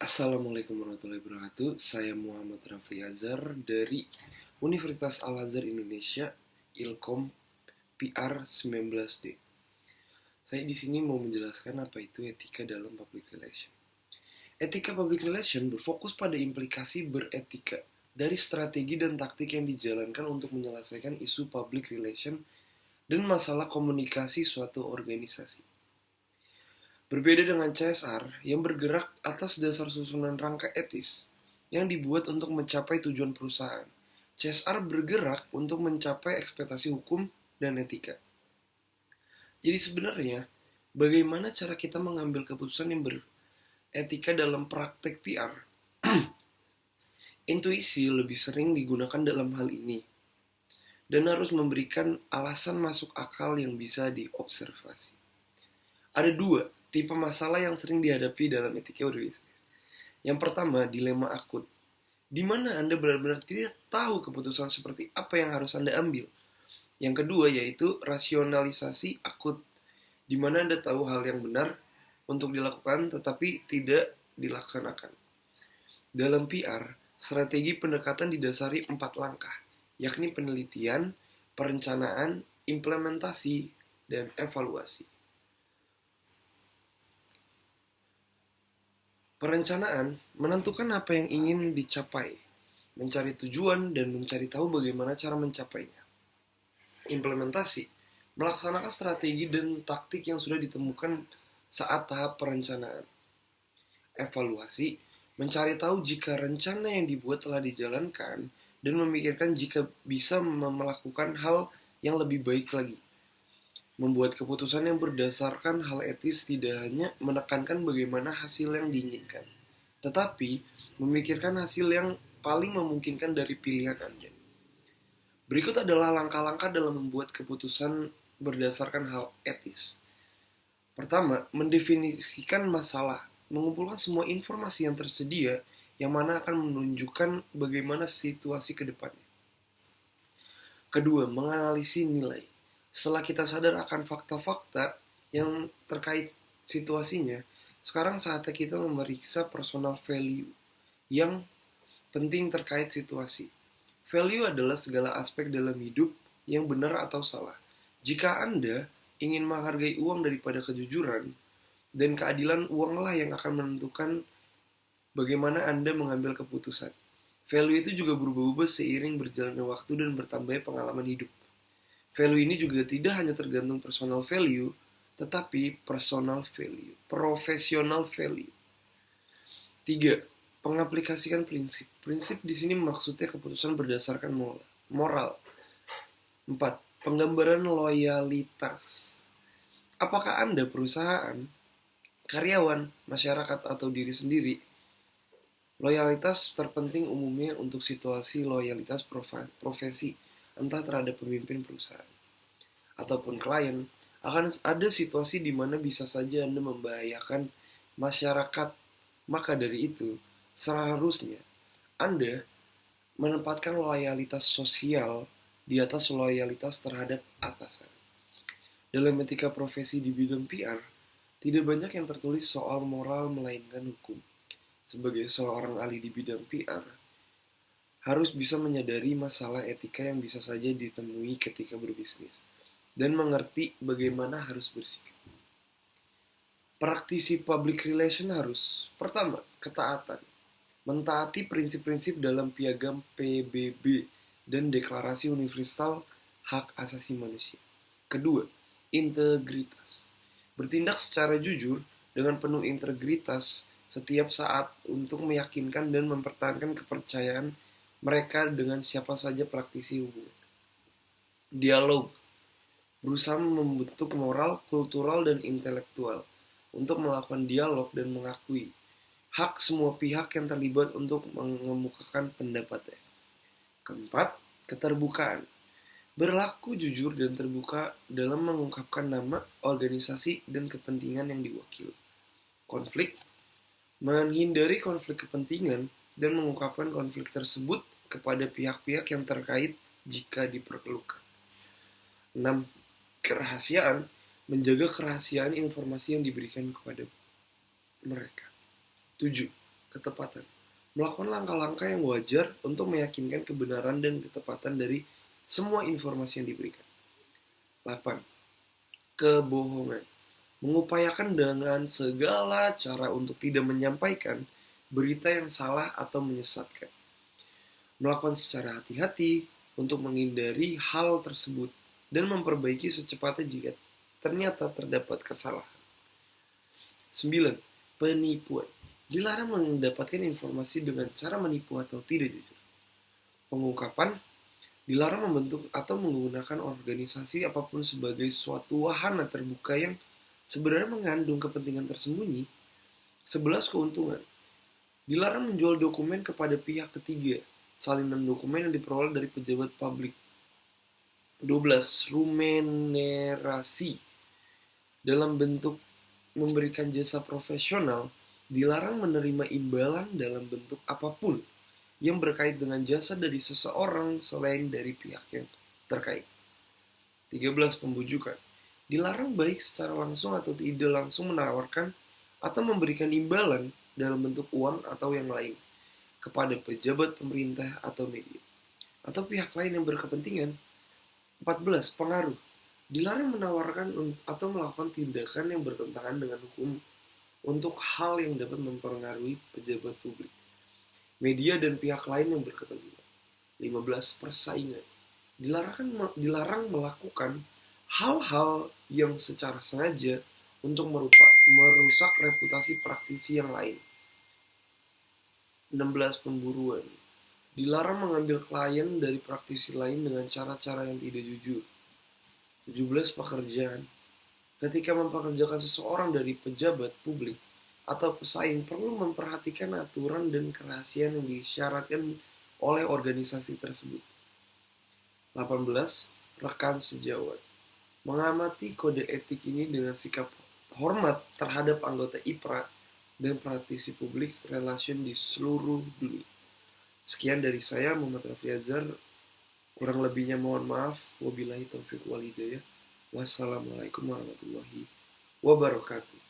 Assalamualaikum warahmatullahi wabarakatuh. Saya Muhammad Rafli Azhar dari Universitas Al-Azhar Indonesia, Ilkom PR 19D. Saya di sini mau menjelaskan apa itu etika dalam public relation. Etika public relation berfokus pada implikasi beretika dari strategi dan taktik yang dijalankan untuk menyelesaikan isu public relation dan masalah komunikasi suatu organisasi. Berbeda dengan CSR yang bergerak atas dasar susunan rangka etis yang dibuat untuk mencapai tujuan perusahaan. CSR bergerak untuk mencapai ekspektasi hukum dan etika. Jadi sebenarnya, bagaimana cara kita mengambil keputusan yang beretika dalam praktek PR? Intuisi lebih sering digunakan dalam hal ini dan harus memberikan alasan masuk akal yang bisa diobservasi. Ada dua tipe masalah yang sering dihadapi dalam etika berbisnis. Yang pertama, dilema akut, di mana Anda benar-benar tidak tahu keputusan seperti apa yang harus Anda ambil. Yang kedua yaitu rasionalisasi akut, di mana Anda tahu hal yang benar untuk dilakukan tetapi tidak dilaksanakan. Dalam PR, strategi pendekatan didasari 4 langkah, yakni penelitian, perencanaan, implementasi, dan evaluasi. Perencanaan menentukan apa yang ingin dicapai, mencari tujuan, dan mencari tahu bagaimana cara mencapainya. Implementasi melaksanakan strategi dan taktik yang sudah ditemukan saat tahap perencanaan. Evaluasi mencari tahu jika rencana yang dibuat telah dijalankan dan memikirkan jika bisa melakukan hal yang lebih baik lagi. Membuat keputusan yang berdasarkan hal etis tidak hanya menekankan bagaimana hasil yang diinginkan, tetapi memikirkan hasil yang paling memungkinkan dari pilihan Anda. Berikut adalah langkah-langkah dalam membuat keputusan berdasarkan hal etis. Pertama, mendefinisikan masalah, mengumpulkan semua informasi yang tersedia yang mana akan menunjukkan bagaimana situasi ke depannya. Kedua, menganalisis nilai. Setelah kita sadar akan fakta-fakta yang terkait situasinya, sekarang saatnya kita memeriksa personal value yang penting terkait situasi. Value adalah segala aspek dalam hidup yang benar atau salah. Jika Anda ingin menghargai uang daripada kejujuran, dan keadilan uanglah yang akan menentukan bagaimana Anda mengambil keputusan. Value itu juga berubah-ubah seiring berjalannya waktu dan bertambahnya pengalaman hidup. Value ini juga tidak hanya tergantung personal value, tetapi professional value. 3. Pengaplikasikan prinsip. Prinsip di sini maksudnya keputusan berdasarkan moral. 4. Penggambaran loyalitas. Apakah Anda perusahaan, karyawan, masyarakat, atau diri sendiri? Loyalitas terpenting umumnya untuk situasi loyalitas profesi, entah terhadap pemimpin perusahaan ataupun klien. Akan ada situasi di mana bisa saja Anda membahayakan masyarakat. Maka dari itu, seharusnya Anda menempatkan loyalitas sosial di atas loyalitas terhadap atasan. Dalam etika profesi di bidang PR, tidak banyak yang tertulis soal moral melainkan hukum. Sebagai seorang ahli di bidang PR, harus bisa menyadari masalah etika yang bisa saja ditemui ketika berbisnis dan mengerti bagaimana harus bersikap. Praktisi public relation harus, pertama, ketaatan, mentaati prinsip-prinsip dalam piagam PBB dan Deklarasi Universal Hak Asasi Manusia. Kedua, integritas, bertindak secara jujur dengan penuh integritas setiap saat untuk meyakinkan dan mempertahankan kepercayaan mereka dengan siapa saja praktisi hubungan. Dialog, berusaha membentuk moral, kultural, dan intelektual untuk melakukan dialog dan mengakui hak semua pihak yang terlibat untuk mengemukakan pendapatnya. Keempat, keterbukaan, berlaku jujur dan terbuka dalam mengungkapkan nama, organisasi, dan kepentingan yang diwakili. Konflik, menghindari konflik kepentingan dan mengungkapkan konflik tersebut kepada pihak-pihak yang terkait jika diperlukan. 6. Kerahasiaan, menjaga kerahasiaan informasi yang diberikan kepada mereka. 7. ketepatan. Melakukan langkah-langkah yang wajar untuk meyakinkan kebenaran dan ketepatan dari semua informasi yang diberikan. 8. Kebohongan. Mengupayakan dengan segala cara untuk tidak menyampaikan berita yang salah atau menyesatkan. Melakukan secara hati-hati untuk menghindari hal tersebut dan memperbaiki secepatnya jika ternyata terdapat kesalahan. 9. Penipuan. Dilarang mendapatkan informasi dengan cara menipu atau tidak jujur. Pengungkapan. Dilarang membentuk atau menggunakan organisasi apapun sebagai suatu wahana terbuka yang sebenarnya mengandung kepentingan tersembunyi. 11. Keuntungan. Dilarang menjual dokumen kepada pihak ketiga, salinan dokumen yang diperoleh dari pejabat publik. 12. Remunerasi. Dalam bentuk memberikan jasa profesional, dilarang menerima imbalan dalam bentuk apapun yang berkait dengan jasa dari seseorang selain dari pihak yang terkait. 13. Pembujukan. Dilarang baik secara langsung atau tidak langsung menawarkan atau memberikan imbalan dalam bentuk uang atau yang lain kepada pejabat pemerintah atau media atau pihak lain yang berkepentingan. 14. Pengaruh. Dilarang menawarkan atau melakukan tindakan yang bertentangan dengan hukum untuk hal yang dapat mempengaruhi pejabat publik, media dan pihak lain yang berkepentingan. 15. Persaingan. Dilarang melakukan hal-hal yang secara sengaja untuk merusak reputasi praktisi yang lain. 16. Pemburuan. Dilarang mengambil klien dari praktisi lain dengan cara-cara yang tidak jujur. 17. Pekerjaan. Ketika mempekerjakan seseorang dari pejabat publik atau pesaing perlu memperhatikan aturan dan kerahasiaan yang disyaratkan oleh organisasi tersebut. 18. Rekan sejawat. Mengamati kode etik ini dengan sikap hormat terhadap anggota IPRA dan praktisi publik relation di seluruh dunia. Sekian dari saya, Muhammad Raffi Azhar. Kurang lebihnya mohon maaf. Wabillahi taufiq wal hidayah. Wassalamualaikum warahmatullahi wabarakatuh.